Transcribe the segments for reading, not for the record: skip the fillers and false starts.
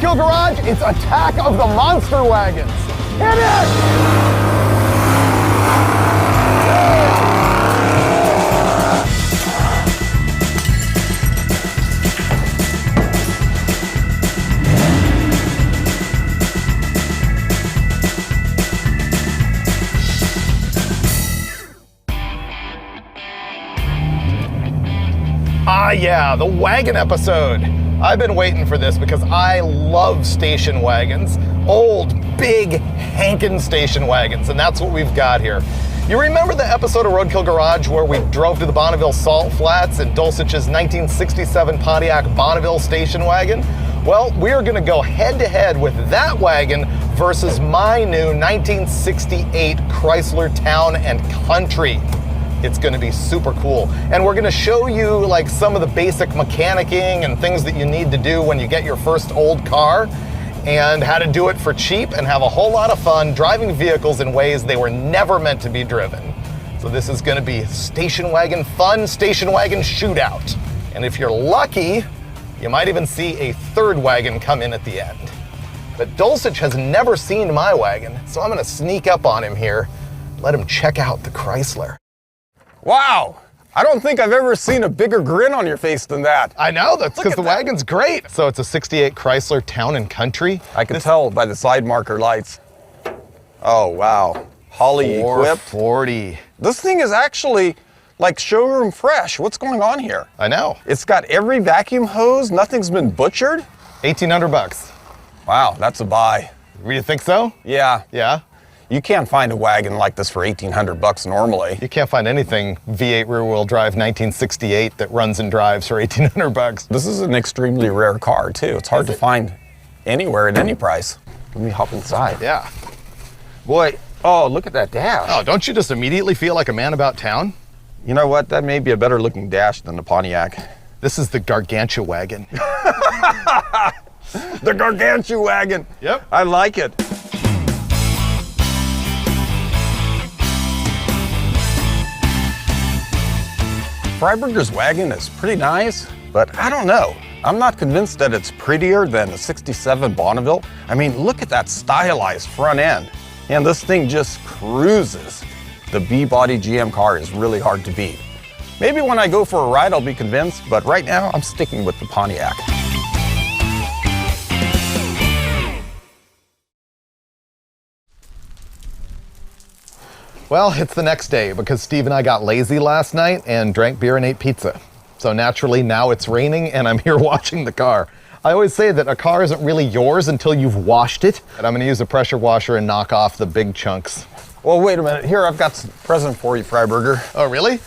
Roadkill Garage, it's Attack of the Monster Wagons. Hit it! Ah, yeah, the wagon episode. I've been waiting for this because I love station wagons. Old, big, hankin' station wagons, and that's what we've got here. You remember the episode of Roadkill Garage where we drove to the Bonneville Salt Flats in Dulcich's 1967 Pontiac Bonneville station wagon? Well, we're gonna go head-to-head with that wagon versus my new 1968 Chrysler Town and Country. It's gonna be super cool. And we're gonna show you like some of the basic mechanicking and things that you need to do when you get your first old car, and how to do it for cheap and have a whole lot of fun driving vehicles in ways they were never meant to be driven. So this is gonna be station wagon fun, station wagon shootout. And if you're lucky, you might even see a third wagon come in at the end. But Dulcich has never seen my wagon, so I'm gonna sneak up on him here, let him check out the Chrysler. Wow, I don't think I've ever seen a bigger grin on your face than that. I know, that's because the wagon's great. So it's a 68 Chrysler Town and Country. I can tell by the side marker lights. Oh, wow. Holly equipped. 440. This thing is actually like showroom fresh. What's going on here? I know. It's got every vacuum hose. Nothing's been butchered. 1,800 bucks. Wow, that's a buy. You think so? Yeah. Yeah? You can't find a wagon like this for 1,800 bucks normally. You can't find anything V8 rear-wheel drive 1968 that runs and drives for 1,800 bucks. This is an extremely rare car too. It's hard to find anywhere at any price. Let me hop inside. Yeah. Boy, oh, look at that dash. Oh, don't you just immediately feel like a man about town? You know what? That may be a better looking dash than the Pontiac. This is the Gargantuwagon. The Gargantuwagon. Yep. I like it. Freiburger's wagon is pretty nice, but I don't know. I'm not convinced that it's prettier than the 67 Bonneville. I mean, look at that stylized front end. And this thing just cruises. The B-body GM car is really hard to beat. Maybe when I go for a ride, I'll be convinced, but right now I'm sticking with the Pontiac. Well, it's the next day because Steve and I got lazy last night and drank beer and ate pizza. So naturally now it's raining and I'm here watching the car. I always say that a car isn't really yours until you've washed it. And I'm gonna use a pressure washer and knock off the big chunks. Well, wait a minute. Here, I've got a present for you, Freiburger. Oh, really?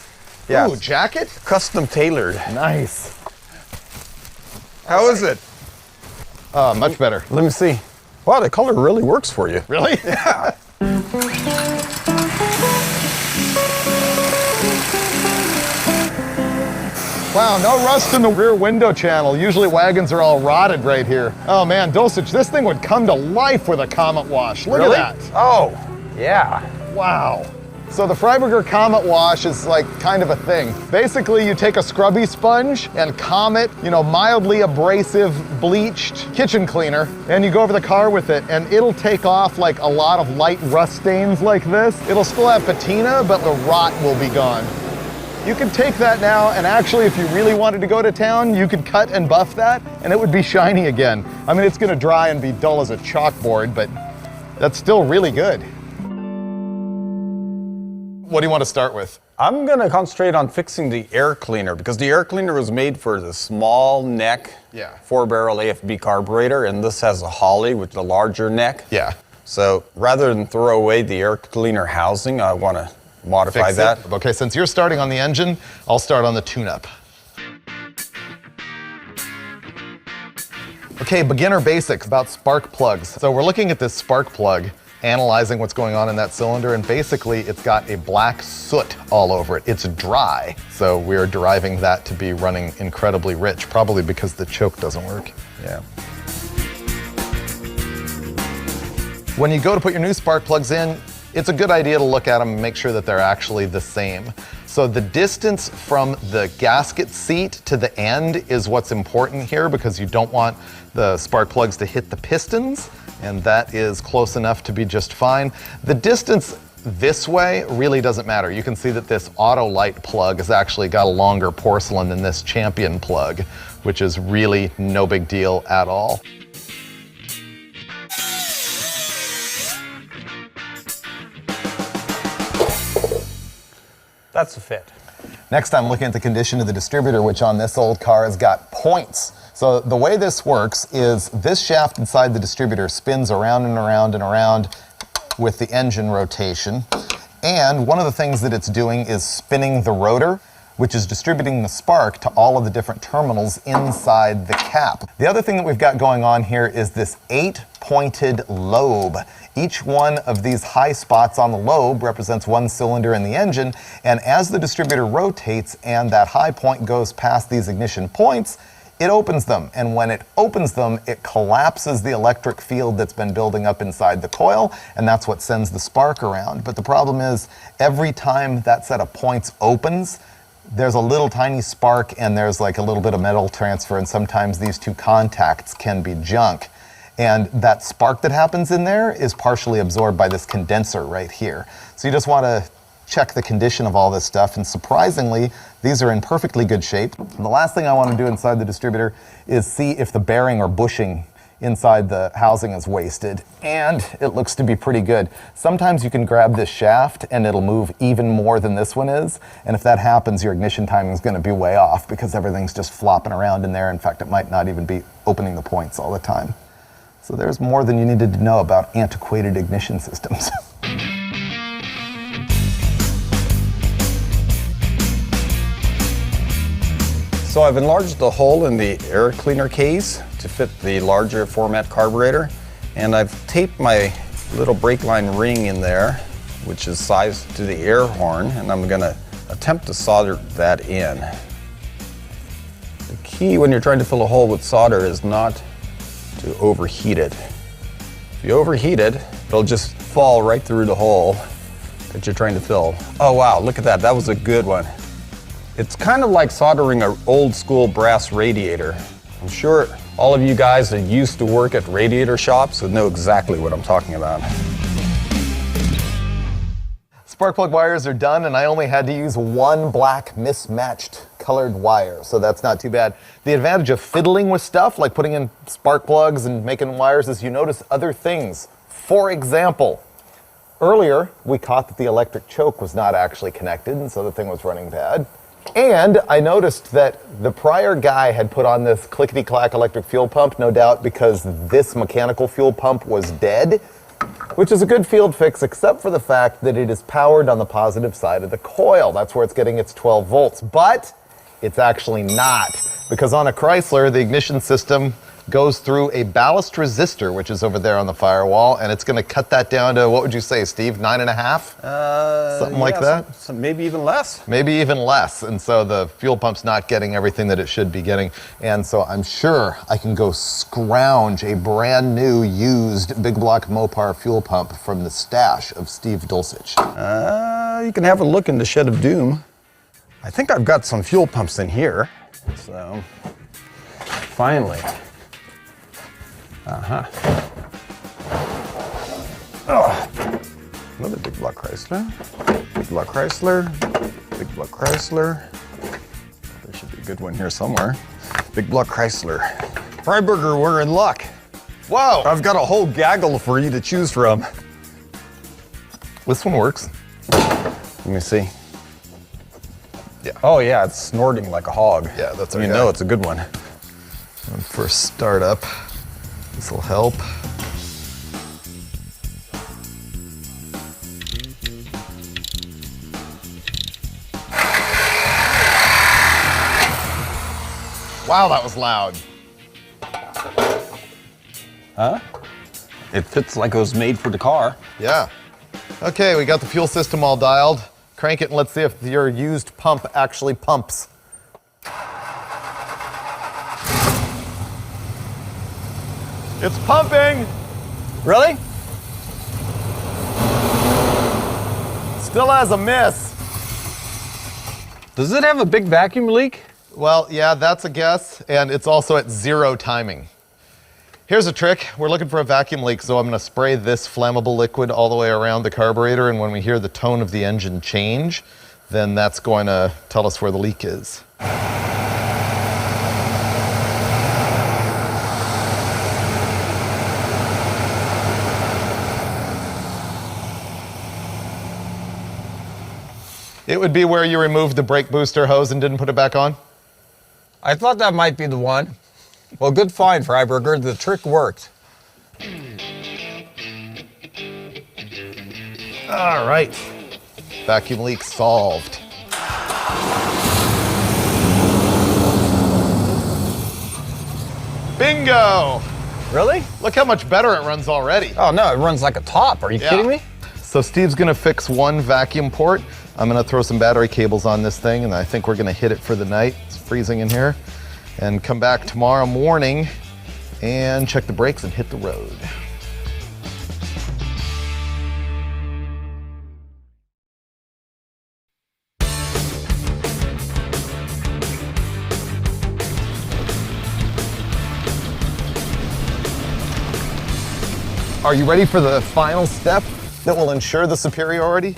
Yeah. Ooh, jacket? Custom tailored. Nice. How is it? Much better. Let me see. Wow, the color really works for you. Really? Yeah. Wow, no rust in the rear window channel. Usually wagons are all rotted right here. Oh man, Dulcich, this thing would come to life with a Comet wash. Look Really? at that. Oh, yeah. Wow. So the Freiburger Comet wash is like kind of a thing. Basically, you take a scrubby sponge and Comet, mildly abrasive, bleached kitchen cleaner, and you go over the car with it, and it'll take off like a lot of light rust stains like this. It'll still have patina, but the rot will be gone. You could take that now, and actually, if you really wanted to go to town, you could cut and buff that, and it would be shiny again. I mean, it's gonna dry and be dull as a chalkboard, but that's still really good. What do you want to start with? I'm gonna concentrate on fixing the air cleaner because the air cleaner was made for the small neck, 4-barrel AFB carburetor, and this has a Holly with the larger neck. Yeah. So rather than throw away the air cleaner housing, I want to modify that. Okay, since you're starting on the engine, I'll start on the tune-up. Okay, beginner basics about spark plugs. So we're looking at this spark plug, analyzing what's going on in that cylinder, and basically it's got a black soot all over it. It's dry, so we're deriving that to be running incredibly rich, probably because the choke doesn't work. Yeah. When you go to put your new spark plugs in, it's a good idea to look at them and make sure that they're actually the same. So the distance from the gasket seat to the end is what's important here, because you don't want the spark plugs to hit the pistons, and that is close enough to be just fine. The distance this way really doesn't matter. You can see that this auto light plug has actually got a longer porcelain than this champion plug, which is really no big deal at all. That's a fit. Next, I'm looking at the condition of the distributor, which on this old car has got points. So the way this works is this shaft inside the distributor spins around and around and around with the engine rotation. And one of the things that it's doing is spinning the rotor, which is distributing the spark to all of the different terminals inside the cap. The other thing that we've got going on here is this 8-pointed lobe. Each one of these high spots on the lobe represents one cylinder in the engine, and as the distributor rotates and that high point goes past these ignition points, it opens them, and when it opens them, it collapses the electric field that's been building up inside the coil, and that's what sends the spark around. But the problem is, every time that set of points opens, there's a little tiny spark and there's like a little bit of metal transfer, and sometimes these two contacts can be junk. And that spark that happens in there is partially absorbed by this condenser right here. So you just want to check the condition of all this stuff, and surprisingly, these are in perfectly good shape. And the last thing I want to do inside the distributor is see if the bearing or bushing inside the housing is wasted, and it looks to be pretty good. Sometimes you can grab this shaft and it'll move even more than this one is, and if that happens, your ignition timing is going to be way off because everything's just flopping around in there. In fact, it might not even be opening the points all the time. So there's more than you needed to know about antiquated ignition systems. So I've enlarged the hole in the air cleaner case to fit the larger format carburetor, and I've taped my little brake line ring in there, which is sized to the air horn, and I'm gonna attempt to solder that in. The key when you're trying to fill a hole with solder is not to overheat it. If you overheat it, it'll just fall right through the hole that you're trying to fill. Oh wow, look at that, that was a good one. It's kind of like soldering an old school brass radiator. I'm sure all of you guys that used to work at radiator shops would know exactly what I'm talking about. Spark plug wires are done, and I only had to use one black mismatched colored wire, so that's not too bad. The advantage of fiddling with stuff, like putting in spark plugs and making wires, is you notice other things. For example, earlier we caught that the electric choke was not actually connected, and so the thing was running bad. And I noticed that the prior guy had put on this clickety-clack electric fuel pump, no doubt because this mechanical fuel pump was dead, which is a good field fix, except for the fact that it is powered on the positive side of the coil. That's where it's getting its 12 volts, but it's actually not, because on a Chrysler, the ignition system goes through a ballast resistor, which is over there on the firewall, and it's going to cut that down to, what would you say, Steve, 9.5? Something like that? Maybe even less. Maybe even less, and so the fuel pump's not getting everything that it should be getting, and so I'm sure I can go scrounge a brand new used big block Mopar fuel pump from the stash of Steve Dulcich. You can have a look in the Shed of Doom. I think I've got some fuel pumps in here, so finally. Another big block Chrysler. Big block Chrysler. Big block Chrysler. There should be a good one here somewhere. Big block Chrysler. Freiburger, we're in luck. Whoa! I've got a whole gaggle for you to choose from. This one works. Let me see. Yeah. Oh yeah, it's snorting like a hog. Yeah, that's our You guy. know it's a good one. First startup. This will help. Wow, that was loud. Huh? It fits like it was made for the car. Yeah. Okay, we got the fuel system all dialed. Crank it and let's see if your used pump actually pumps. It's pumping! Really? Still has a miss. Does it have a big vacuum leak? Well, yeah, that's a guess, and it's also at 0 timing. Here's a trick. We're looking for a vacuum leak, so I'm gonna spray this flammable liquid all the way around the carburetor, and when we hear the tone of the engine change, then that's going to tell us where the leak is. It would be where you removed the brake booster hose and didn't put it back on? I thought that might be the one. Well, good find, Freiburger. The trick worked. All right. Vacuum leak solved. Bingo! Really? Look how much better it runs already. Oh, no, it runs like a top. Are you kidding me? So Steve's gonna fix one vacuum port. I'm gonna throw some battery cables on this thing, and I think we're gonna hit it for the night. It's freezing in here. And come back tomorrow morning and check the brakes and hit the road. Are you ready for the final step that will ensure the superiority?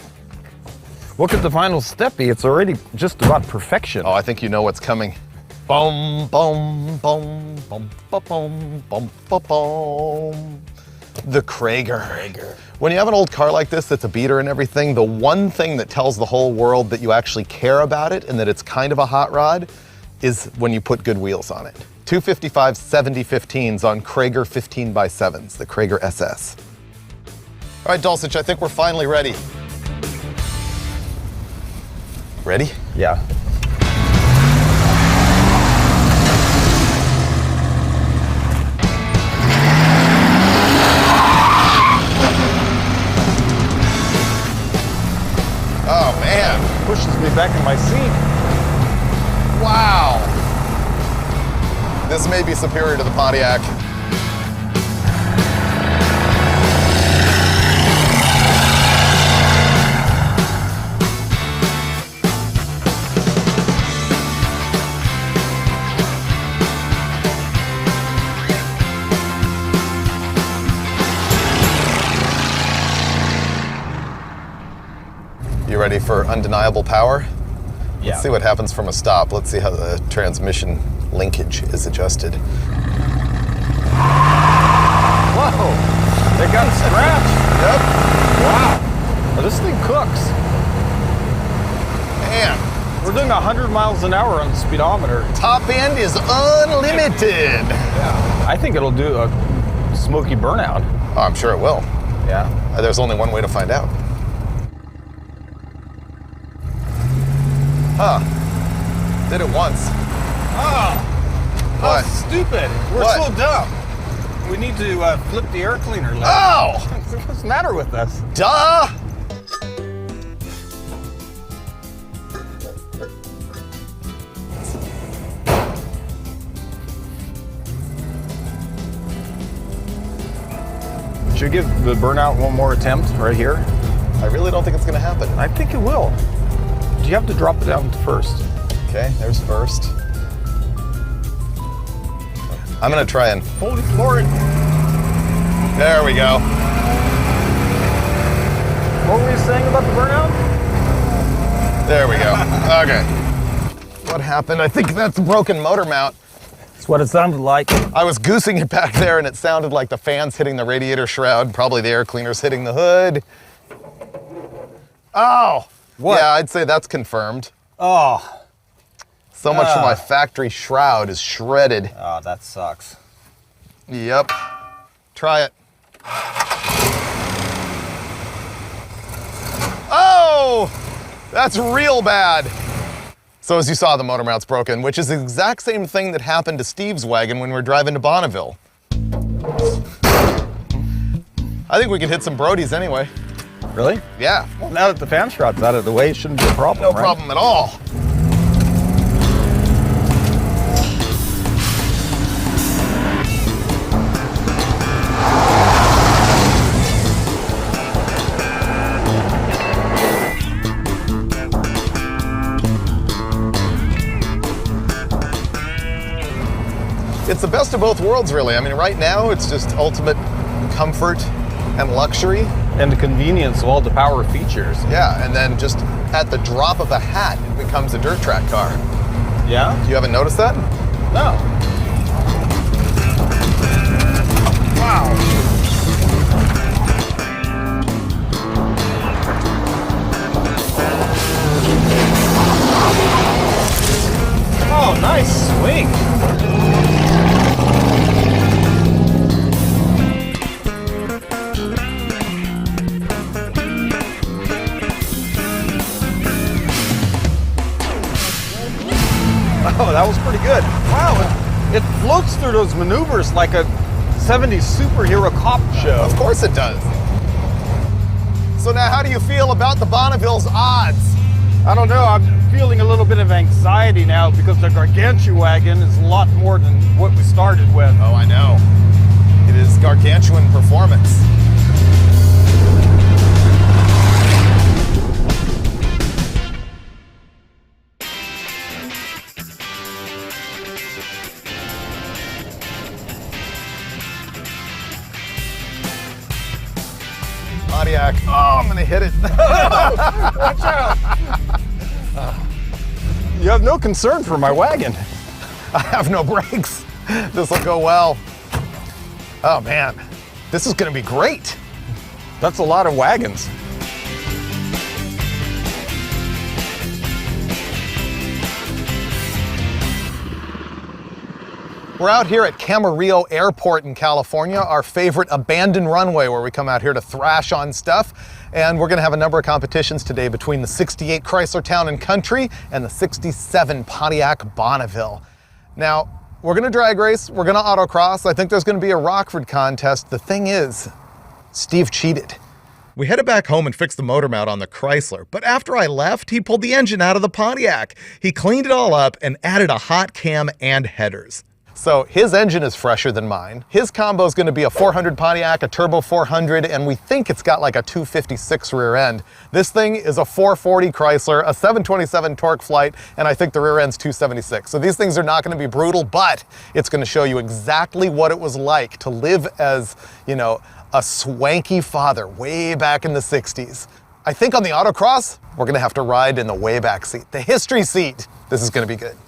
What could the final step be? It's already just about perfection. Oh, I think you know what's coming. Boom, boom, boom, boom, boom, boom, boom, boom, boom. The Chrysler. When you have an old car like this that's a beater and everything, the one thing that tells the whole world that you actually care about it and that it's kind of a hot rod is when you put good wheels on it. 255 70-15s on Chrysler 15x7s, the Chrysler SS. All right, Dulcich, I think we're finally ready. Ready? Yeah. Oh, man. Pushes me back in my seat. Wow. This may be superior to the Pontiac. You ready for undeniable power? Yeah. Let's see what happens from a stop. Let's see how the transmission linkage is adjusted. Whoa! They got scratched. Yep. Wow. Well, this thing cooks. Man, We're doing 100 miles an hour on the speedometer. top end is unlimited. Yeah. I think it'll do a smoky burnout. Oh, I'm sure it will. Yeah. There's only one way to find out. Huh. Did it once. Oh! What? How stupid. We're What? so dumb. We need to flip the air cleaner lid. Oh! What's the matter with us? Duh! Should we give the burnout one more attempt right here? I really don't think it's gonna happen. I think it will. Do you have to drop it down to first? Okay, there's first. I'm gonna try and, Holy Lord. there we go. What were you saying about the burnout? There we go. Okay. What happened? I think that's a broken motor mount. That's what it sounded like. I was goosing it back there and it sounded like the fans hitting the radiator shroud, probably the air cleaners hitting the hood. Oh! What? Yeah, I'd say that's confirmed. Oh. So much for my factory shroud is shredded. Oh, that sucks. Yep. Try it. Oh! That's real bad. So as you saw, the motor mount's broken, which is the exact same thing that happened to Steve's wagon when we were driving to Bonneville. I think we could hit some Brodies anyway. Really? Yeah. Well, now that the fan shroud's out of the way, it shouldn't be a problem, No right? problem at all. It's the best of both worlds, really. I mean, right now, it's just ultimate comfort and luxury. And the convenience of all the power features. Yeah, and then just at the drop of a hat, it becomes a dirt track car. Yeah? You haven't noticed that? No. Wow. Oh, nice swing. Oh, that was pretty good. Wow, it floats through those maneuvers like a 70s superhero cop show. Of course it does. So now how do you feel about the Bonneville's odds? I don't know, I'm feeling a little bit of anxiety now because the Gargantuwagon is a lot more than what we started with. Oh, I know. It is gargantuan performance. Pontiac. Oh, I'm gonna hit it. Watch out! You have no concern for my wagon. I have no brakes. This will go well. Oh man, this is gonna be great. That's a lot of wagons. We're out here at Camarillo Airport in California, our favorite abandoned runway where we come out here to thrash on stuff. And we're gonna have a number of competitions today between the 68 Chrysler Town and Country and the 67 Pontiac Bonneville. Now, we're gonna drag race, we're gonna autocross. I think there's gonna be a Rockford contest. The thing is, Steve cheated. We headed back home and fixed the motor mount on the Chrysler, but after I left, he pulled the engine out of the Pontiac. He cleaned it all up and added a hot cam and headers. So his engine is fresher than mine. His combo is going to be a 400 Pontiac, a turbo 400, and we think it's got like a 256 rear end. This thing is a 440 Chrysler, a 727 Torque Flight, and I think the rear end's 276. So these things are not going to be brutal, but it's going to show you exactly what it was like to live as, you know, a swanky father way back in the 60s. I think on the autocross, we're going to have to ride in the way back seat, the history seat. This is going to be good.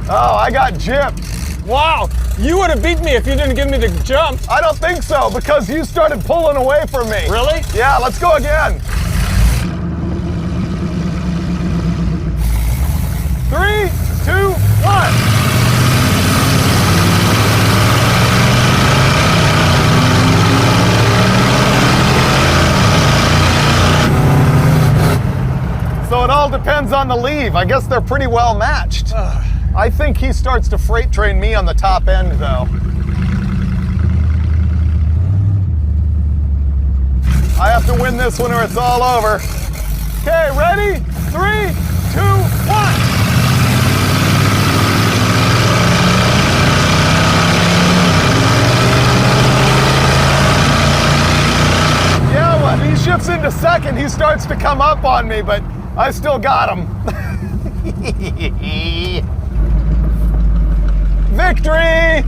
Oh, I got gypped. Wow, you would have beat me if you didn't give me the jump. I don't think so, because you started pulling away from me. Really? Yeah, let's go again. 3, 2, 1. So it all depends on the leave. I guess they're pretty well matched. I think he starts to freight train me on the top end, though. I have to win this one or it's all over. Okay, ready? 3, 2, 1. Yeah, when he shifts into second, he starts to come up on me, but I still got him. Victory!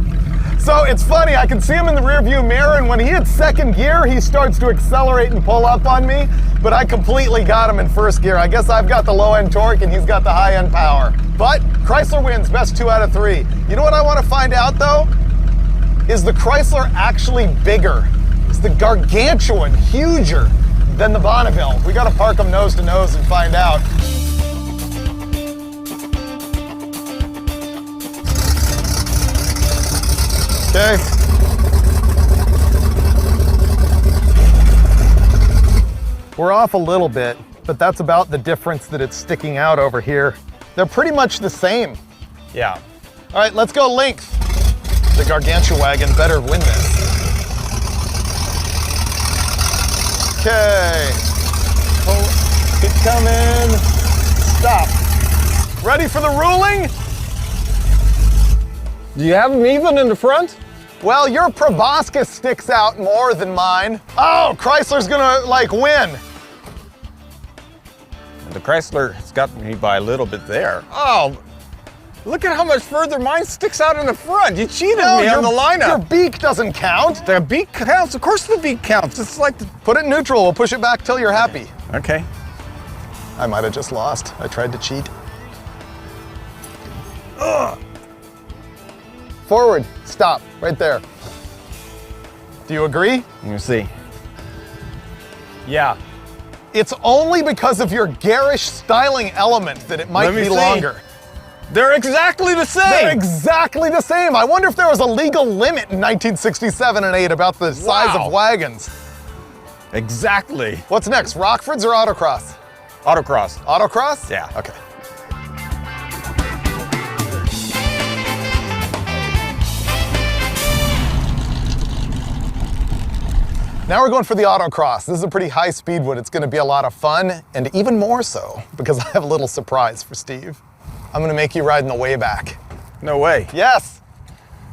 So it's funny, I can see him in the rearview mirror, and when he hits second gear, he starts to accelerate and pull up on me, but I completely got him in first gear. I guess I've got the low-end torque and he's got the high-end power. But Chrysler wins, best 2 out of 3. You know what I want to find out, though? Is the Chrysler actually bigger? Is the Gargantuan huger than the Bonneville? We got to park them nose to nose and find out. Okay. We're off a little bit, but that's about the difference that it's sticking out over here. They're pretty much the same. Yeah. All right, let's go length. The Gargantuwagon better win this. Okay. Oh, keep coming. Stop. Ready for the ruling? Do you have them even in the front? Well, your proboscis sticks out more than mine. Oh, Chrysler's gonna like win. The Chrysler's got me by a little bit there. Oh, look at how much further mine sticks out in the front. You cheated me on the lineup. Your beak doesn't count. The beak counts. Of course the beak counts. It's like Put it in neutral. We'll push it back till you're happy. Okay. I might have just lost. I tried to cheat. Ugh. Forward. Stop. Right there. Do you agree? Let me see. Yeah. It's only because of your garish styling element that it might be longer. They're exactly the same. They're exactly the same. I wonder if there was a legal limit in 1967 and 8 about the size of wagons. Exactly. What's next, Rockfords or Autocross? Autocross. Autocross? Yeah. Okay. Now we're going for the Autocross. This is a pretty high speed one. It's gonna be a lot of fun, and even more so, because I have a little surprise for Steve. I'm gonna make you ride in the way back. No way. Yes.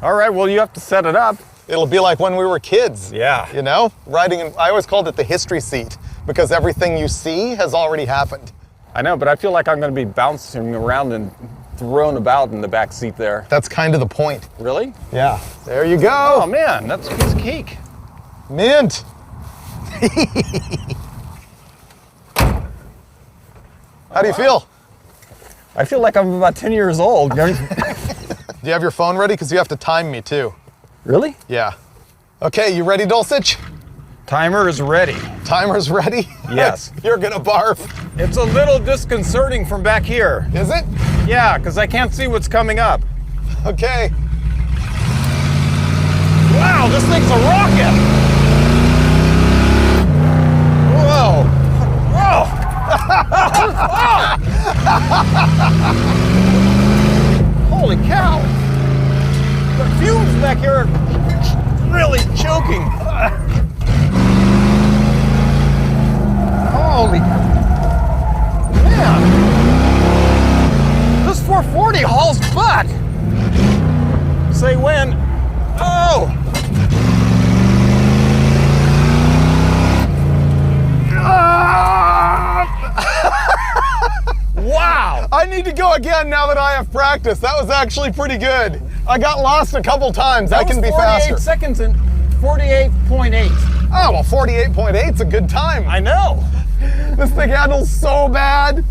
All right, well, you have to set it up. It'll be like when we were kids. Yeah. You know, riding in, I always called it the history seat, because everything you see has already happened. I know, but I feel like I'm gonna be bouncing around and thrown about in the back seat there. That's kind of the point. Really? Yeah. There you go. Oh man, that's a piece of cake. Mint. How do you feel? I feel like I'm about 10 years old. Do you have your phone ready? Because you have to time me too. Really? Yeah. Okay, you ready, Dulcich? Timer is ready. Timer's ready? Yes. You're gonna barf. It's a little disconcerting from back here. Is it? Yeah, because I can't see what's coming up. Okay. Wow, this thing's a rocket! Whoa! Whoa! Holy cow! The fumes back here are really choking. Holy man! This 440 hauls butt! Say when. Oh! Wow! I need to go again now that I have practice. That was actually pretty good. I got lost a couple times. I can be faster. 48 seconds and 48.8. Oh, well, 48.8 is a good time. I know. This thing handles so bad.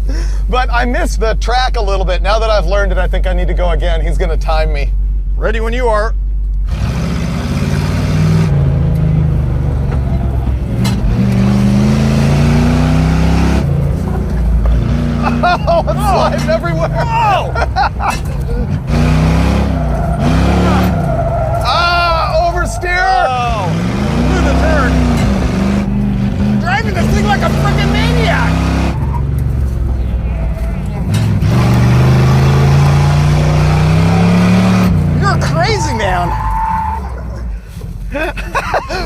But I missed the track a little bit. Now that I've learned it, I think I need to go again. He's gonna time me. Ready when you are. Oh, it's sliding everywhere. Oh! Oversteer. Oh! Through the turn. Driving this thing like a freaking maniac. You're a crazy man.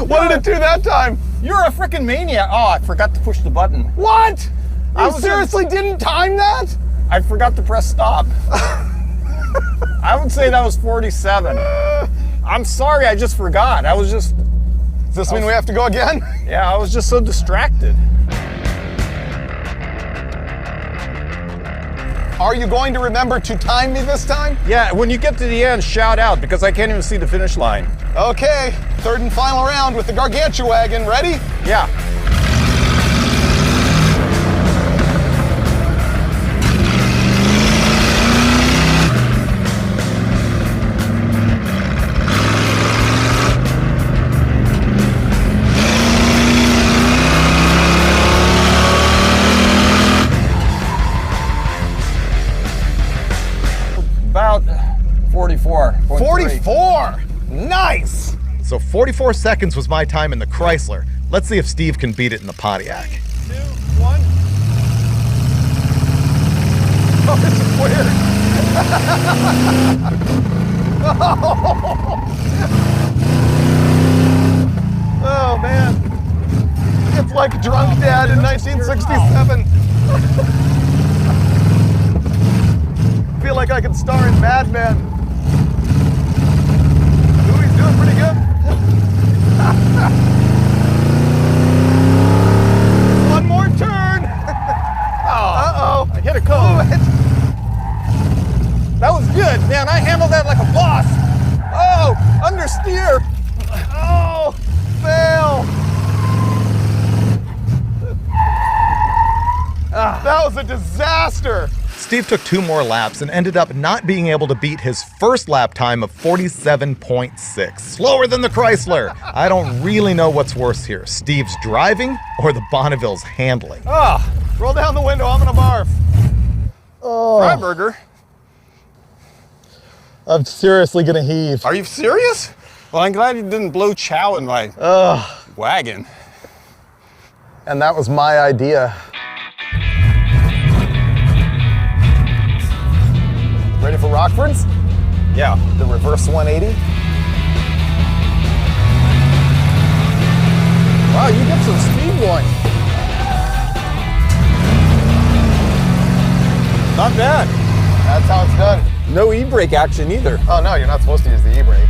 What did it do that time? You're a freaking maniac. Oh, I forgot to push the button. What? I You was seriously didn't time that? I forgot to press stop. I would say that was 47. I'm sorry, I just forgot. Does this mean we have to go again? Yeah, I was just so distracted. Are you going to remember to time me this time? Yeah, when you get to the end, shout out because I can't even see the finish line. Okay, third and final round with the Gargantuwagon. Ready? Yeah. About 44. 44! Nice! So 44 seconds was my time in the Chrysler. Let's see if Steve can beat it in the Pontiac. 2, 1. Oh, this is weird. Oh, man. It's like Drunk Dad in 1967. I feel like I could star in Mad Men. Ooh, he's doing pretty good. One more turn. Uh-oh. I hit a cone. That was good, man. I handled that like a boss. Oh, understeer. Oh, fail. That was a disaster. Steve took 2 more laps and ended up not being able to beat his first lap time of 47.6. Slower than the Chrysler. I don't really know what's worse here, Steve's driving or the Bonneville's handling. Roll down the window, I'm gonna barf. Freiburger. I'm seriously gonna heave. Are you serious? Well, I'm glad you didn't blow chow in my wagon. And that was my idea. Ready for Rockfords? Yeah. The reverse 180? Wow, you get some speed going. Not bad. That's how it's done. No e-brake action either. Oh no, you're not supposed to use the e-brake.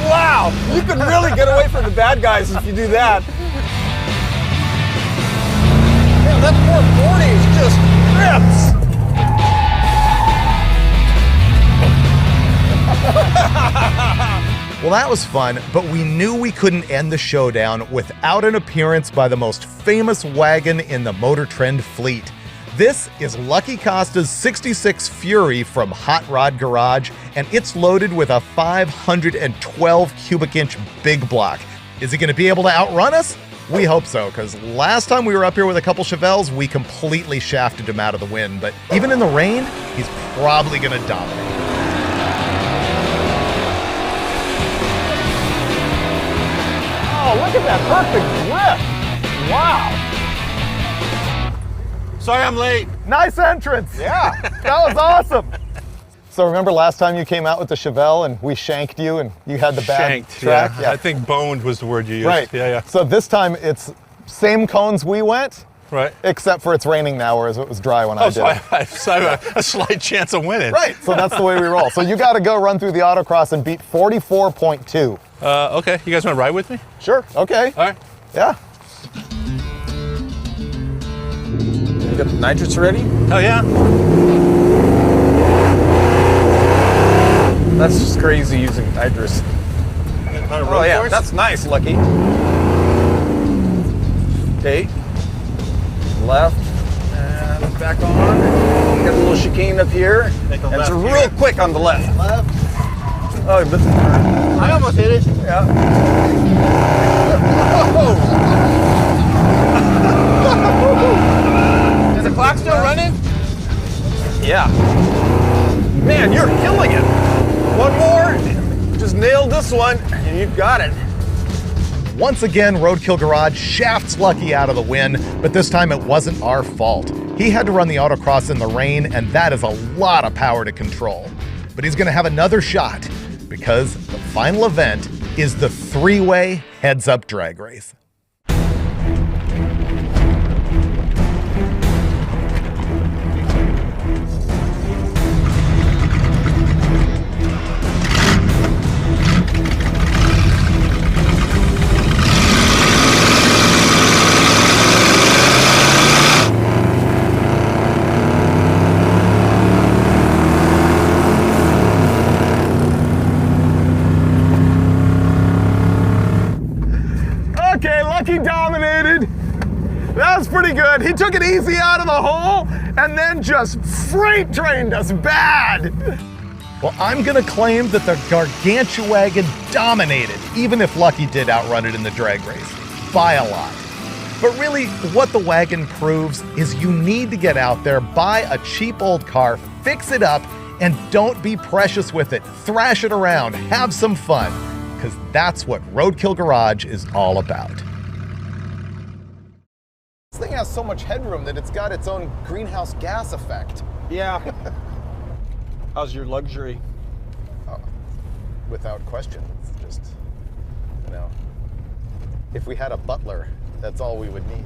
Wow, you can really get away from the bad guys if you do that. Man, that 440 is just rips. Well, that was fun, but we knew we couldn't end the showdown without an appearance by the most famous wagon in the Motor Trend fleet. This is Lucky Costa's 66 Fury from Hot Rod Garage, and it's loaded with a 512 cubic inch big block. Is he going to be able to outrun us? We hope so, because last time we were up here with a couple Chevelles, we completely shafted him out of the wind. But even in the rain, he's probably going to dominate. Oh, look at that perfect grip. Wow. Sorry I'm late. Nice entrance. Yeah. That was awesome. So remember last time you came out with the Chevelle and we shanked you and you had the bad Shanked, track? yeah. I think boned was the word you used. Right. Yeah, yeah. So this time it's same cones we went, Right. except for it's raining now, whereas it was dry when I Oh, did so it. I have a slight chance of winning. Right, so that's the way we roll. So you got to go run through the autocross and beat 44.2. Okay, you guys want to ride with me? Sure, okay. All right. Yeah. You got the nitrous ready? Oh, yeah. That's just crazy using nitrous. Oh yeah, that's nice, Lucky. Okay. Left and back on. Got a little chicane up here. Take a And it's left real here. quick on the left. Left. Oh, but I almost hit it. yeah. Is the clock still running? Yeah. Man, you're killing it. One more. Just nailed this one, and you've got it. Once again, Roadkill Garage shafts Lucky out of the win, but this time it wasn't our fault. He had to run the autocross in the rain, and that is a lot of power to control. But he's going to have another shot, because the final event is the three-way heads-up drag race. Okay, Lucky dominated. That was pretty good. He took it easy out of the hole and then just freight trained us bad. Well, I'm gonna claim that the Gargantuwagon dominated, even if Lucky did outrun it in the drag race, by a lot. But really, what the wagon proves is you need to get out there, buy a cheap old car, fix it up, and don't be precious with it. Thrash it around, have some fun. because that's what Roadkill Garage is all about. This thing has so much headroom that it's got its own greenhouse gas effect. Yeah. How's your luxury? Without question. It's just, you know, if we had a butler, that's all we would need.